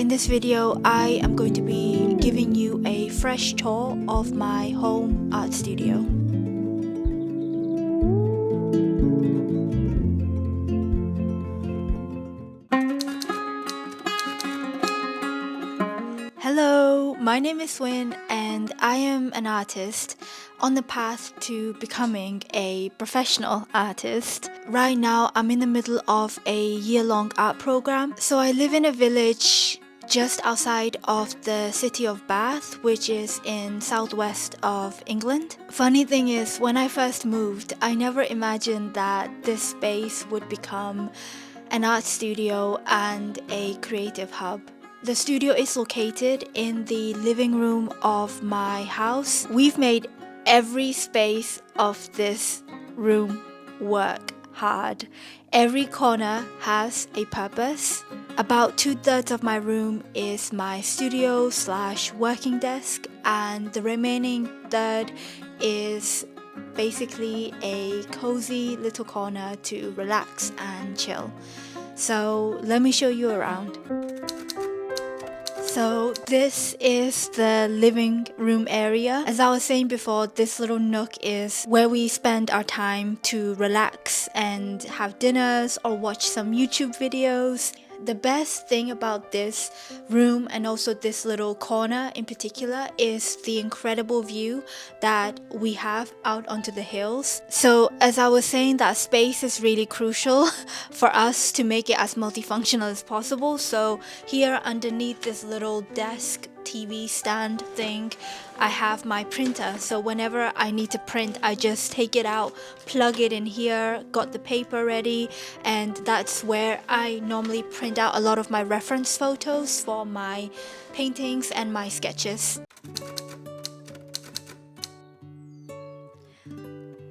in this video, I am going to be giving you a fresh tour of my home art studio. Hello, my name is Win and I am an artist on the path to becoming a professional artist. Right now, I'm in the middle of a year-long art program. So I live in a village just outside of the city of Bath, which is in southwest of England. Funny thing is, when I first moved, I never imagined that this space would become an art studio and a creative hub. The studio is located in the living room of my house. We've made every space of this room work hard. Every corner has a purpose. About 2/3 of my room is my studio / working desk, and the remaining third is basically a cozy little corner to relax and chill. So let me show you around. So this is the living room area. As I was saying before, this little nook is where we spend our time to relax and have dinners or watch some YouTube videos. The best thing about this room and also this little corner in particular is the incredible view that we have out onto the hills. So as I was saying, that space is really crucial for us to make it as multifunctional as possible. So here underneath this little desk TV stand thing, I have my printer. So whenever I need to print, I just take it out, plug it in here, got the paper ready, and that's where I normally print out a lot of my reference photos for my paintings and my sketches.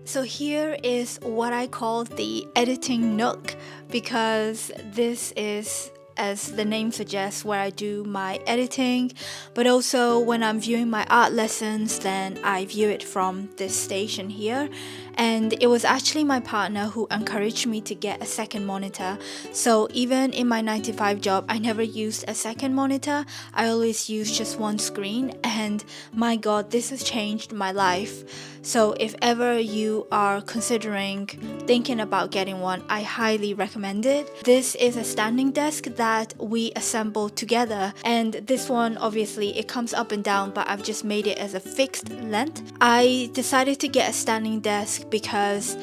So here is what I call the editing nook, because this is, as the name suggests, where I do my editing, but also when I'm viewing my art lessons, then I view it from this station here. And it was actually my partner who encouraged me to get a second monitor. So even in my 9-to-5 job, I never used a second monitor. I always used just one screen, and my god, this has changed my life. So if ever you are considering thinking about getting one, I highly recommend it. This is a standing desk that we assembled together, and this one obviously it comes up and down, but I've just made it as a fixed length. I decided to get a standing desk because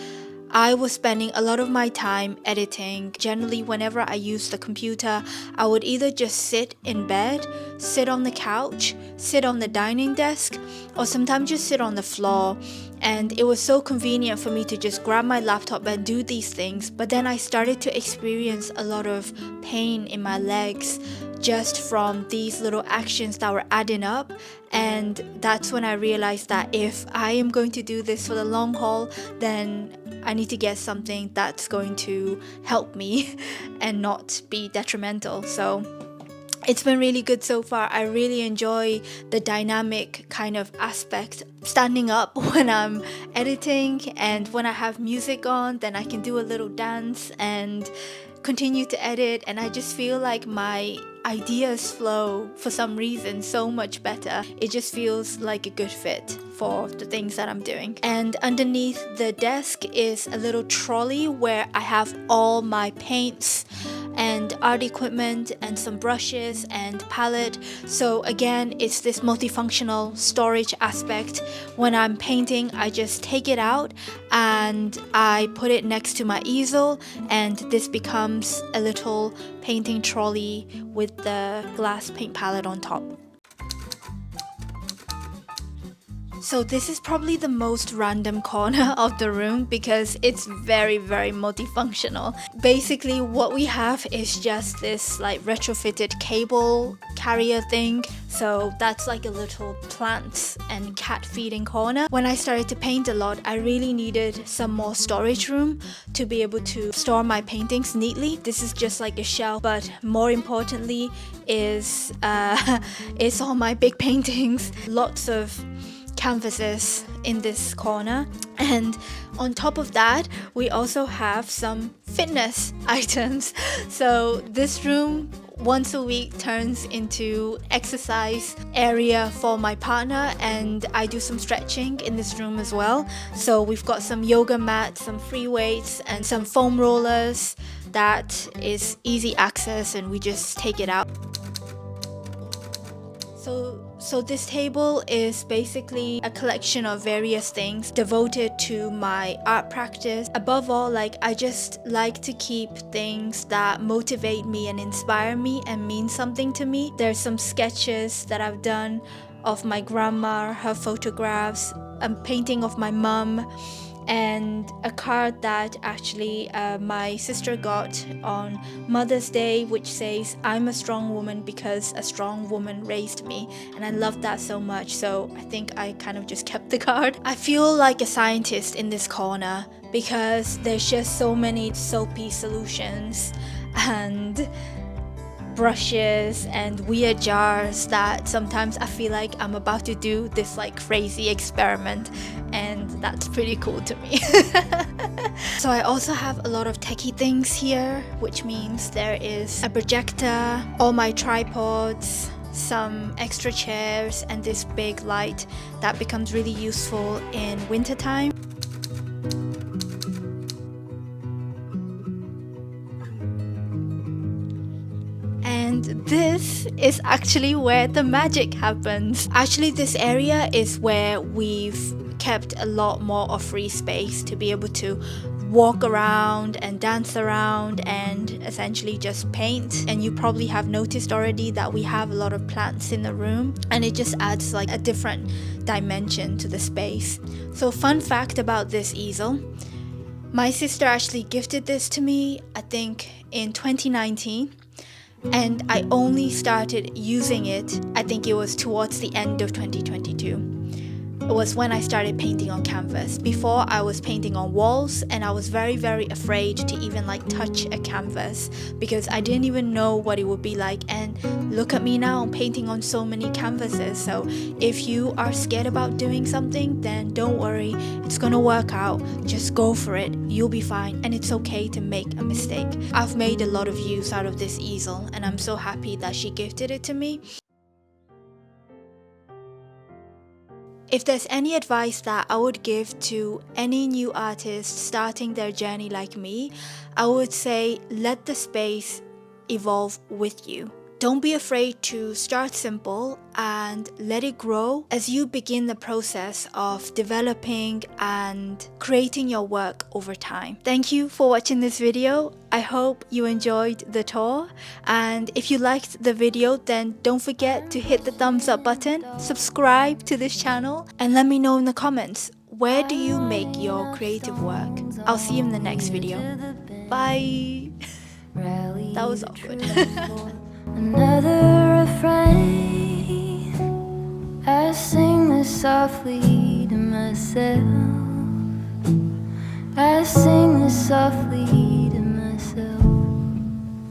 I was spending a lot of my time editing. Generally, whenever I use the computer, I would either just sit in bed, sit on the couch, sit on the dining desk, or sometimes just sit on the floor. And it was so convenient for me to just grab my laptop and do these things. But then I started to experience a lot of pain in my legs just from these little actions that were adding up. And that's when I realized that if I am going to do this for the long haul, then I need to get something that's going to help me and not be detrimental. So it's been really good so far. I really enjoy the dynamic kind of aspect, standing up when I'm editing, and when I have music on, then I can do a little dance and continue to edit, and I just feel like my ideas flow for some reason so much better. It just feels like a good fit for the things that I'm doing. And underneath the desk is a little trolley where I have all my paints and art equipment and some brushes and palette. So again, it's this multifunctional storage aspect. When I'm painting, I just take it out and I put it next to my easel, and this becomes a little painting trolley with the glass paint palette on top. So this is probably the most random corner of the room because it's very multifunctional. Basically what we have is just this like retrofitted cable carrier thing. So that's like a little plants and cat feeding corner. When I started to paint a lot, I really needed some more storage room to be able to store my paintings neatly. This is just like a shelf, but more importantly is it's all my big paintings. Lots of canvases in this corner, and on top of that we also have some fitness items. So this room once a week turns into exercise area for my partner, and I do some stretching in this room as well. So we've got some yoga mats, some free weights, and some foam rollers that is easy access, and we just take it out. So this table is basically a collection of various things devoted to my art practice. Above all, I just like to keep things that motivate me and inspire me and mean something to me. There's some sketches that I've done of my grandma, her photographs, a painting of my mum, and a card that actually my sister got on Mother's Day, which says, "I'm a strong woman because a strong woman raised me." And I love that so much, so I think I kind of just kept the card. I feel like a scientist in this corner because there's just so many soapy solutions and brushes and weird jars that sometimes I feel like I'm about to do this crazy experiment, and that's pretty cool to me. So I also have a lot of techie things here, which means there is a projector, all my tripods, some extra chairs, and this big light that becomes really useful in wintertime. And this is actually where the magic happens. Actually, this area is where we've kept a lot more of free space to be able to walk around and dance around and essentially just paint. And you probably have noticed already that we have a lot of plants in the room, and it just adds a different dimension to the space. So fun fact about this easel, my sister actually gifted this to me, I think in 2019. And I only started using it, I think it was towards the end of 2022. It was when I started painting on canvas. Before, I was painting on walls, and I was very, very afraid to even touch a canvas because I didn't even know what it would be like. And look at me now, I'm painting on so many canvases. So if you are scared about doing something, then don't worry, it's gonna work out. Just go for it, you'll be fine, and it's okay to make a mistake. I've made a lot of use out of this easel, and I'm so happy that she gifted it to me. If there's any advice that I would give to any new artist starting their journey like me, I would say let the space evolve with you. Don't be afraid to start simple and let it grow as you begin the process of developing and creating your work over time. Thank you for watching this video. I hope you enjoyed the tour, and if you liked the video, then don't forget to hit the thumbs up button, subscribe to this channel, and let me know in the comments, where do you make your creative work? I'll see you in the next video. Bye! That was awkward. Another refrain, I sing this softly to myself. I sing this softly